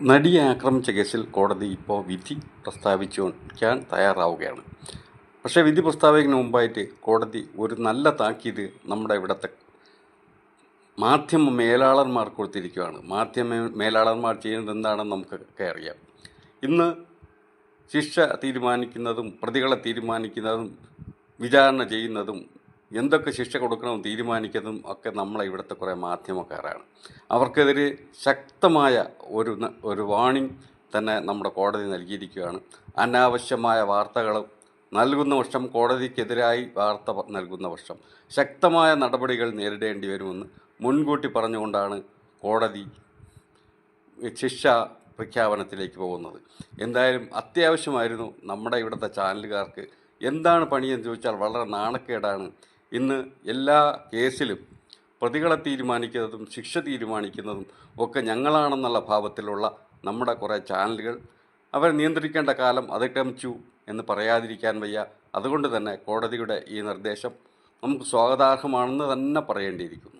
നടിയെ ആക്രമിച്ച കേസിൽ കോടതി ഇപ്പോൾ വിധി പ്രസ്താവിക്കാൻ തയ്യാറാവുകയാണ്. പക്ഷേ വിധി പ്രസ്താവിക്കുന്നതിന് മുമ്പായിട്ട് കോടതി ഒരു നല്ല താക്കീത് നമ്മുടെ ഇവിടുത്തെ മാധ്യമ മേലാളന്മാർക്ക് കൊടുത്തിരിക്കുകയാണ്. മാധ്യമ മേലാളന്മാർ ചെയ്യുന്നത് എന്താണെന്ന് നമുക്കൊക്കെ അറിയാം. ഇന്ന് ശിക്ഷ തീരുമാനിക്കുന്നതും പ്രതികളെ തീരുമാനിക്കുന്നതും വിചാരണ ചെയ്യുന്നതും എന്തൊക്കെ ശിക്ഷ കൊടുക്കണമെന്ന് തീരുമാനിക്കുന്നതും ഒക്കെ നമ്മളെ ഇവിടുത്തെ കുറേ മാധ്യമക്കാരാണ്. അവർക്കെതിരെ ശക്തമായ ഒരു വാണിംഗ് തന്നെ നമ്മുടെ കോടതി നൽകിയിരിക്കുകയാണ്. അനാവശ്യമായ വാർത്തകൾ നൽകുന്ന പക്ഷം, കോടതിക്കെതിരായി വാർത്ത നൽകുന്ന പക്ഷം ശക്തമായ നടപടികൾ നേരിടേണ്ടി വരുമെന്ന് മുൻകൂട്ടി പറഞ്ഞുകൊണ്ടാണ് കോടതി ശിക്ഷ പ്രഖ്യാപനത്തിലേക്ക് പോകുന്നത്. എന്തായാലും അത്യാവശ്യമായിരുന്നു നമ്മുടെ ഇവിടുത്തെ ചാനലുകാർക്ക്. എന്താണ് പണിയെന്ന് ചോദിച്ചാൽ വളരെ നാണക്കേടാണ്. ഇന്ന് എല്ലാ കേസിലും പ്രതികളെ തീരുമാനിക്കുന്നതും ശിക്ഷ തീരുമാനിക്കുന്നതും ഒക്കെ ഞങ്ങളാണെന്നുള്ള ഭാവത്തിലുള്ള നമ്മുടെ കുറേ ചാനലുകൾ അവർ നിയന്ത്രിക്കേണ്ട കാലം അതിക്രമിച്ചു എന്ന് പറയാതിരിക്കാൻ വയ്യ. അതുകൊണ്ട് തന്നെ കോടതിയുടെ ഈ നിർദ്ദേശം നമുക്ക് സ്വാഗതാർഹമാണെന്ന് തന്നെ പറയേണ്ടിയിരിക്കുന്നു.